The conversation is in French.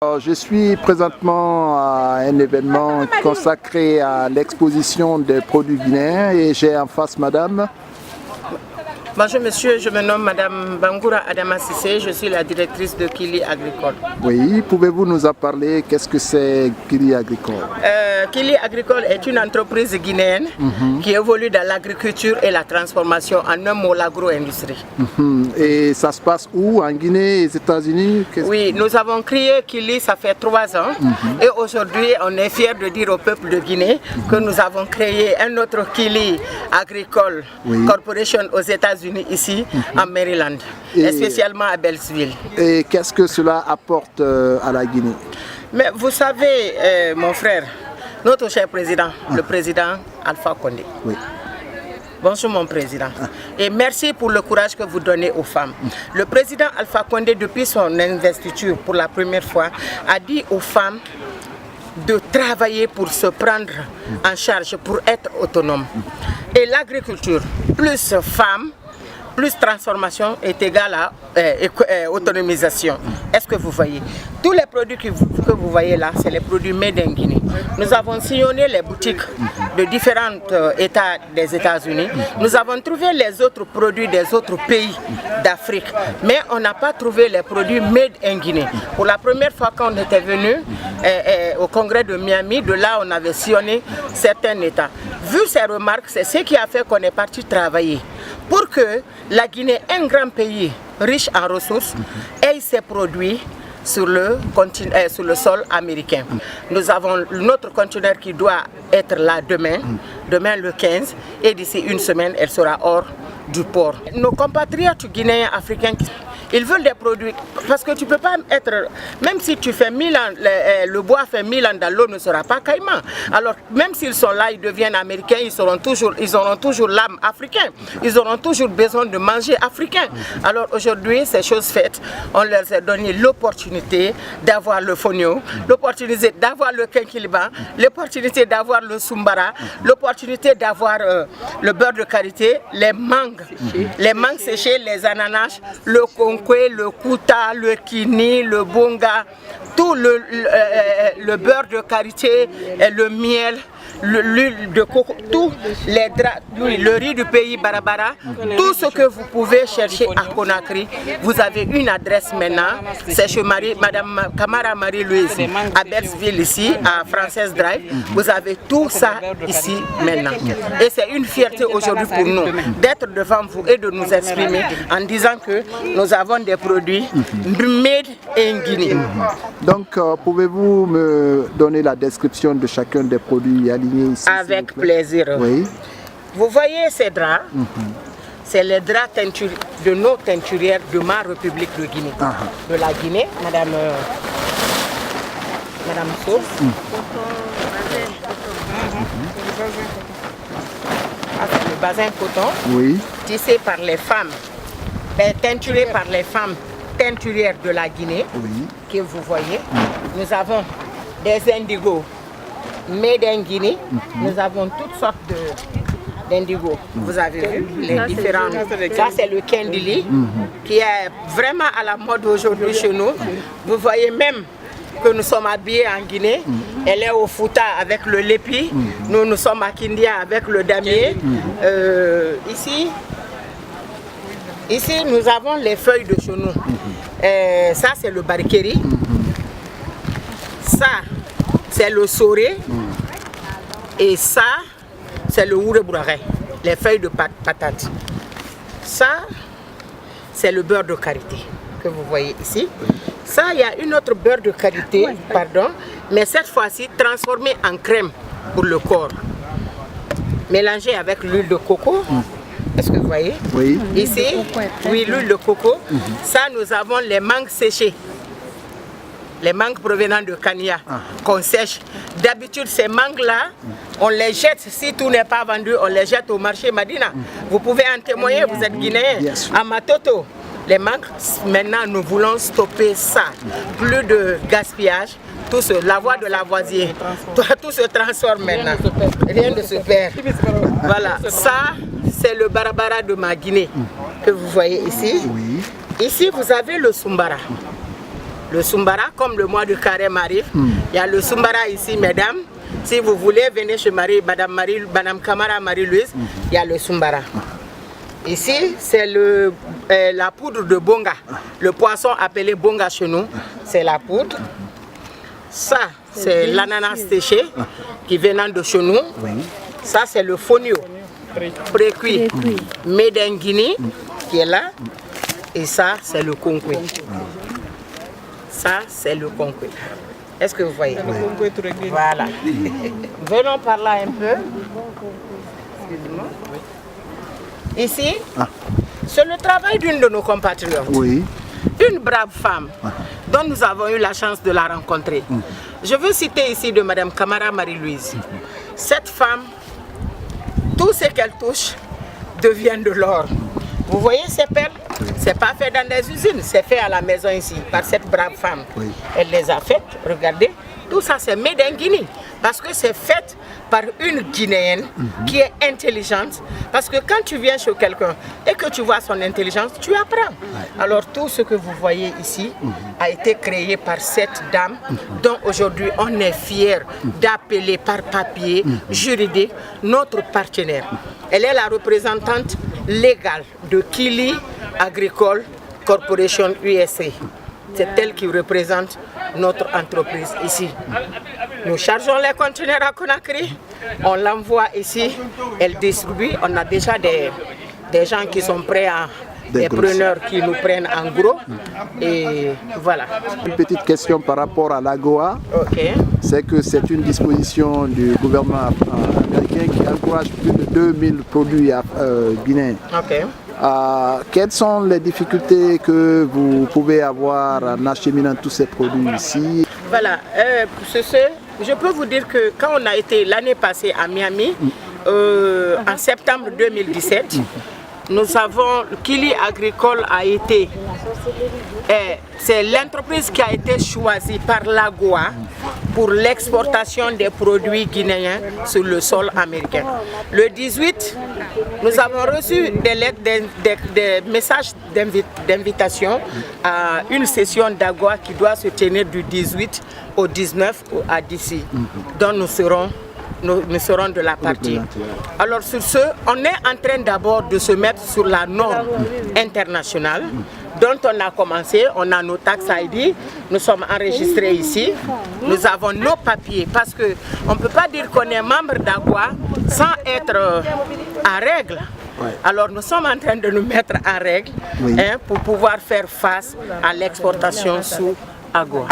Je suis présentement à un événement consacré à l'exposition des produits guinéens et j'ai en face madame. Bonjour monsieur, je me nomme madame Bangoura Adama Sissé, je suis la directrice de Kili Agricole. Oui, pouvez-vous nous en parler? Qu'est-ce que c'est Kili Agricole? Kili Agricole est une entreprise guinéenne qui évolue dans l'agriculture et la transformation, en un mot l'agro-industrie. Et ça se passe où? En Guinée, aux États-Unis? Oui, nous avons créé Kili, ça fait 3 ans et aujourd'hui on est fiers de dire au peuple de Guinée que nous avons créé un autre Kili Agricole Corporation aux États-Unis, ici en Maryland, et spécialement à Beltsville. Et qu'est-ce que cela apporte à la Guinée? Mais vous savez, mon frère, notre cher président, le président Alpha Condé. Oui. Bonjour mon président. Et merci pour le courage que vous donnez aux femmes. Le président Alpha Condé, depuis son investiture pour la première fois, a dit aux femmes de travailler pour se prendre en charge, pour être autonome. Et l'agriculture, plus femmes, plus transformation est égale à autonomisation. Est-ce que vous voyez? Tous les produits que vous voyez là, c'est les produits made in Guinée. Nous avons sillonné les boutiques de différents États des États-Unis. Nous avons trouvé les autres produits des autres pays d'Afrique. Mais on n'a pas trouvé les produits made in Guinée. Pour la première fois quand on était venu au congrès de Miami, de là on avait sillonné certains États. Vu ces remarques, c'est ce qui a fait qu'on est parti travailler pour que la Guinée, un grand pays riche en ressources, ait ses produits sur le sol américain. Nous avons notre conteneur qui doit être là demain le 15, et d'ici une semaine, elle sera hors du port. Nos compatriotes guinéens africains, ils veulent des produits, parce que tu ne peux pas être, même si tu fais 1000 ans, le bois fait 1000 ans dans l'eau ne sera pas caïman. Alors même s'ils sont là, ils deviennent américains, ils auront toujours l'âme africaine, ils auront toujours besoin de manger africain. Alors aujourd'hui, ces choses faites, on leur a donné l'opportunité d'avoir le fonio, l'opportunité d'avoir le quinquiliban, l'opportunité d'avoir le sumbara, l'opportunité d'avoir le beurre de karité, les mangues séchées, les ananas, le le kouta, le kini, le bonga, tout le beurre de karité, le miel, l'huile de coco, tous les draps, le riz du pays Barabara, tout ce que vous pouvez chercher à Conakry, vous avez une adresse maintenant, c'est chez Madame Camara Marie-Louise à Beltsville ici, à Frances Drive, vous avez tout ça ici maintenant. Et c'est une fierté aujourd'hui pour nous d'être devant vous et de nous exprimer en disant que nous avons des produits made in Guinée. Donc pouvez-vous me donner la description de chacun des produits alignés ici? Avec plaisir. Oui. Vous voyez ces draps, c'est les draps de nos teinturières de ma République de Guinée. De la Guinée, Madame Souf. C'est le bazin coton, tissé par les femmes, teinturé par les femmes teinturières de la Guinée, que vous voyez. Nous avons des indigos made in Guinée, nous avons toutes sortes d'indigo. Vous avez vu les différents. Ça c'est le kendili qui est vraiment à la mode aujourd'hui chez nous. Vous voyez même que nous sommes habillés en Guinée. Elle est au Fouta avec le lépi. Nous sommes à Kindia avec le damier. Ici, nous avons les feuilles de chenou. Ça c'est le barikeri. Ça c'est le soré. Et ça, c'est le oureburare, les feuilles de patate. Ça, c'est le beurre de karité que vous voyez ici. Ça, il y a une autre beurre de karité, pardon, mais cette fois-ci transformée en crème pour le corps. Mélangée avec l'huile de coco. Est-ce que vous voyez? Oui. Ici, oui, l'huile de coco. Ça, nous avons les mangues séchées. Les mangues provenant de Kenya qu'on sèche. D'habitude, ces mangues-là, on les jette, si tout n'est pas vendu, on les jette au marché Madina. Vous pouvez en témoigner, vous êtes guinéen. À Matoto, les mangues, maintenant nous voulons stopper ça. Plus de gaspillage, la voie de Lavoisier, tout se transforme maintenant. Rien ne se perd. Voilà, ça c'est le Barabara de ma Guinée que vous voyez ici. Ici vous avez le Sumbara. le Soumbara, comme le mois de Carême arrive. Il y a le Soumbara ici, mesdames. Si vous voulez, venez chez Madame Camara Marie-Louise, il y a le Soumbara. Ici, c'est la poudre de bonga. Le poisson appelé bonga chez nous, c'est la poudre. Ça, c'est l'ananas séché qui vient de chez nous. Ça, c'est le fonio pré-cuit made in Guinée qui est là. Et ça, c'est le concoui. Ça, c'est le concoui. Est-ce que vous voyez? Voilà. Venons par là un peu. Excusez-moi. Ici, c'est le travail d'une de nos compatriotes. Oui. Une brave femme dont nous avons eu la chance de la rencontrer. Je veux citer ici de Madame Camara Marie-Louise. Cette femme, tout ce qu'elle touche devient de l'or. Vous voyez ces perles? C'est pas fait dans des usines, c'est fait à la maison ici par cette brave femme. Oui. Elle les a faites, regardez. Tout ça c'est made in Guinée parce que c'est fait par une Guinéenne qui est intelligente. Parce que quand tu viens chez quelqu'un et que tu vois son intelligence, tu apprends. Alors tout ce que vous voyez ici a été créé par cette dame dont aujourd'hui on est fier d'appeler par papier juridique notre partenaire. Elle est la représentante légale de Kili Agricole Corporation USA. C'est elle qui représente notre entreprise ici. Nous chargeons les conteneurs à Conakry, on l'envoie ici, elle distribue. On a déjà des gens qui sont prêts à... Des preneurs qui nous prennent en gros. Et voilà. Une petite question par rapport à l'AGOA. C'est que c'est une disposition du gouvernement américain qui encourage plus de 2000 produits guinéens. Quelles sont les difficultés que vous pouvez avoir en acheminant tous ces produits ici? Voilà, je peux vous dire que quand on a été l'année passée à Miami, en septembre 2017, nous avons, Kili Agricole a été, c'est l'entreprise qui a été choisie par l'AGOA pour l'exportation des produits guinéens sur le sol américain. Le 18, nous avons reçu des lettres, des messages d'invitation à une session d'AGOA qui doit se tenir du 18 au 19 à DC, dont nous serons de la partie. Alors sur ce, on est en train d'abord de se mettre sur la norme internationale dont on a commencé. On a nos tax ID, nous sommes enregistrés ici, nous avons nos papiers parce qu'on ne peut pas dire qu'on est membre d'AGOA sans être à règle. Alors nous sommes en train de nous mettre en règle pour pouvoir faire face à l'exportation sous AGOA.